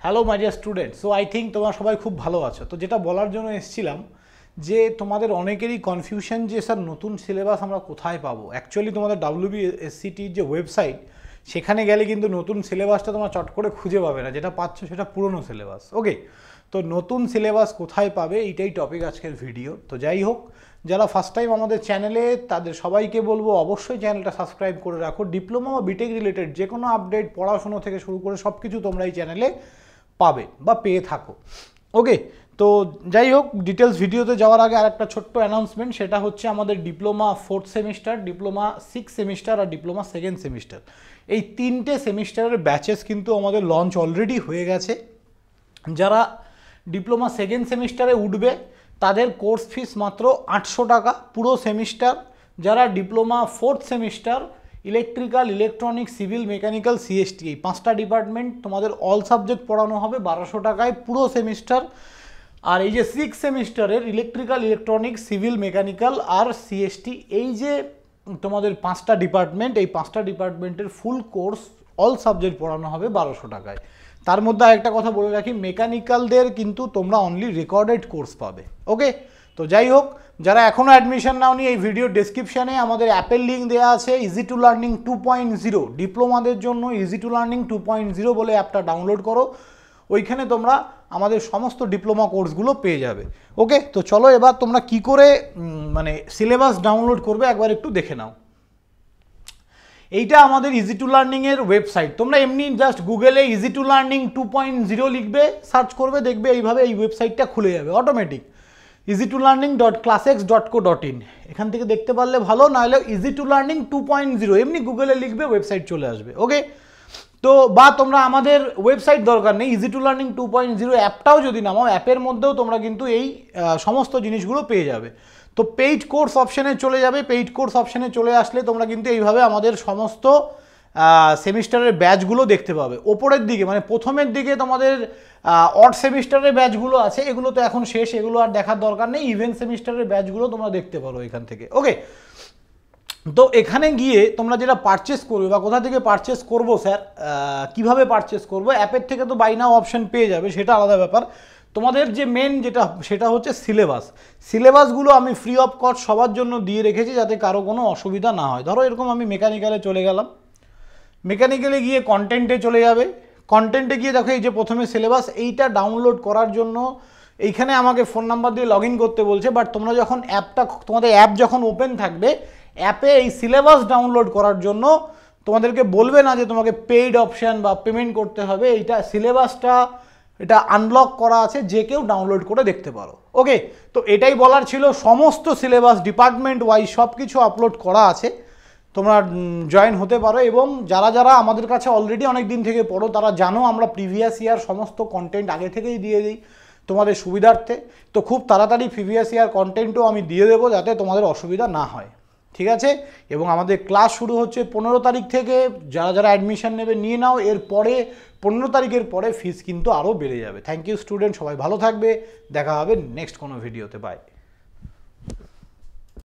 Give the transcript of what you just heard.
Hello my dear student. So I think তোমরা সবাই খুব ভালো আছো। তো যেটা বলার জন্য এসেছিলাম যে তোমাদের অনেকেরই কনফিউশন যে স্যার নতুন সিলেবাস আমরা কোথায় পাবো। অ্যাকচুয়ালি তোমাদের WBSCTর যে ওয়েবসাইট সেখানে গেলে কিন্তু নতুন সিলেবাসটা তোমরা চট করে খুঁজে পাবে না, যেটা পাচ্ছ সেটা পুরনো সিলেবাস। ওকে, তো নতুন সিলেবাস কোথায় পাবে এইটাই টপিক আজকের ভিডিও। তো যাই হোক, যারা ফার্স্ট টাইম আমাদের চ্যানেলে তাদের সবাইকে বলবো অবশ্যই চ্যানেলটা সাবস্ক্রাইব করে রাখো। ডিপ্লোমা বা বিটেক রিলেটেড যে কোনো আপডেট, পড়াশুনো থেকে শুরু করে সব কিছু তোমরা এই চ্যানেলে পাবে বা পেয়ে থাকো। ওকে, তো যাই হোক, ডিটেলস ভিডিওতে যাওয়ার আগে আর একটা ছোট্ট অ্যানাউন্সমেন্ট, সেটা হচ্ছে আমাদের diploma 4th semester, diploma 6th semester আর ডিপ্লোমা 2nd সেমিস্টার, এই তিনটে সেমিস্টারের ব্যাচেস কিন্তু আমাদের লঞ্চ অলরেডি হয়ে গেছে। যারা ডিপ্লোমা 2nd সেমিস্টারে উঠবে তাদের কোর্স ফিস মাত্র 800 টাকা পুরো সেমিস্টার। যারা diploma 4th semester, electrical, electronics, civil, mechanical, CST, এই 5টা ডিপার্টমেন্ট তোমাদের অল সাবজেক্ট পড়ানো হবে 1200 টাকায় পুরো সেমিস্টার। আর এই যে 6th সেমিস্টারের ইলেকট্রিক্যাল, ইলেকট্রনিক্স, সিভিল, মেকানিক্যাল আর সিএসটি, এই যে তোমাদের 5টা ডিপার্টমেন্ট, এই 5টা ডিপার্টমেন্টের ফুল কোর্স অল সাবজেক্ট পড়ানো হবে 1200 টাকায়। তার মধ্যে আরেকটা কথা বলে রাখি, মেকানিক্যালদের কিন্তু তোমরা অনলি রেকর্ডেড কোর্স পাবে। ওকে, তো যাই হোক, যারা এখনও অ্যাডমিশন নাওনি, এই ভিডিও ডেসক্রিপশানে আমাদের অ্যাপের লিঙ্ক দেওয়া আছে, ইজি টু লার্নিং 2.0, ডিপ্লোমাদের জন্য ইজি টু লার্নিং 2.0 বলে অ্যাপটা ডাউনলোড করো। ওইখানে তোমরা আমাদের সমস্ত ডিপ্লোমা কোর্সগুলো পেয়ে যাবে। ওকে, তো চলো এবার তোমরা কি করে মানে সিলেবাস ডাউনলোড করবে একবার একটু দেখে নাও। এইটা আমাদের ইজি টু লার্নিংয়ের ওয়েবসাইট। তোমরা এমনি জাস্ট গুগলে ইজি টু লার্নিং 2.0 লিখবে, সার্চ করবে, দেখবে এইভাবে এই ওয়েবসাইটটা খুলে যাবে অটোমেটিক, easytolearning.classx.co.in। এখান থেকে দেখতে পারলে ভালো, নাহলে ইজি টু লার্নিং 2.0 এমনি গুগলে লিখবে, ওয়েবসাইট চলে আসবে। ওকে, তো বা তোমরা আমাদের ওয়েবসাইট দরকার নেই, ইজি টু লার্নিং 2.0 অ্যাপটাও যদি নামাও, অ্যাপের মধ্যেও তোমরা কিন্তু এই সমস্ত জিনিসগুলো পেয়ে যাবে। তো পেইড কোর্স অপশানে চলে যাবে, পেইড কোর্স অপশানে চলে আসলে তোমরা কিন্তু এইভাবে আমাদের সমস্ত সেমিস্টারের ব্যাচগুলো দেখতে পাবে। ওপরের দিকে মানে প্রথমের দিকে তোমাদের অড সেমিস্টারের ব্যাচগুলো আছে, এগুলো তো এখন শেষ, এগুলো আর দেখার দরকার নেই। ইভেন্ট সেমিস্টারের ব্যাচগুলো তোমরা দেখতে পারো এখান থেকে। ওকে, তো এখানে গিয়ে তোমরা যেটা পারচেস করবে বা কোথা থেকে পারচেস করবো স্যার, কিভাবে পারচেস করবো, অ্যাপের থেকে তো বাই নাও অপশান পেয়ে যাবে, সেটা আলাদা ব্যাপার। তোমাদের যে মেন যেটা সেটা হচ্ছে সিলেবাসগুলো আমি ফ্রি অফ কস্ট সবার জন্য দিয়ে রেখেছি, যাতে কারো কোনো অসুবিধা না হয়। ধরো এরকম আমি মেকানিক্যালে চলে গেলাম, মেকানিক্যালে গিয়ে কন্টেন্টে চলে যাবে, কন্টেন্টে গিয়ে দেখো এই যে প্রথমে সিলেবাস, এইটা ডাউনলোড করার জন্য এইখানে আমাকে ফোন নাম্বার দিয়ে লগ ইন করতে বলছে। বাট তোমরা যখন তোমাদের অ্যাপ যখন ওপেন থাকবে, অ্যাপে এই সিলেবাস ডাউনলোড করার জন্য তোমাদেরকে বলবে না যে তোমাকে পেইড অপশান বা পেমেন্ট করতে হবে। এইটা সিলেবাসটা এটা আনব্লক করা আছে, যে কেউ ডাউনলোড করে দেখতে পারো। ওকে, তো এটাই বলার ছিল। সমস্ত সিলেবাস ডিপার্টমেন্ট ওয়াইজ সব কিছু আপলোড করা আছে, তোমরা জয়েন হতে পারো। এবং যারা যারা আমাদের কাছে অলরেডি অনেক দিন থেকে পড়ো, তারা জানো আমরা প্রিভিয়াস ইয়ার সমস্ত কন্টেন্ট আগে থেকেই দিয়ে দিই তোমাদের সুবিধার্থে। তো খুব তাড়াতাড়ি প্রিভিয়াস ইয়ার কন্টেন্টও আমি দিয়ে দেবো, যাতে তোমাদের অসুবিধা না হয়। ঠিক আছে, এবং আমাদের ক্লাস শুরু হচ্ছে 15 তারিখ থেকে। যারা যারা অ্যাডমিশন নেবে নিয়ে নাও, এরপরে 15 তারিখের পরে ফিস কিন্তু আরও বেড়ে যাবে। থ্যাংক ইউ স্টুডেন্ট, সবাই ভালো থাকবে, দেখা হবে নেক্সট কোনো ভিডিওতে। বাই।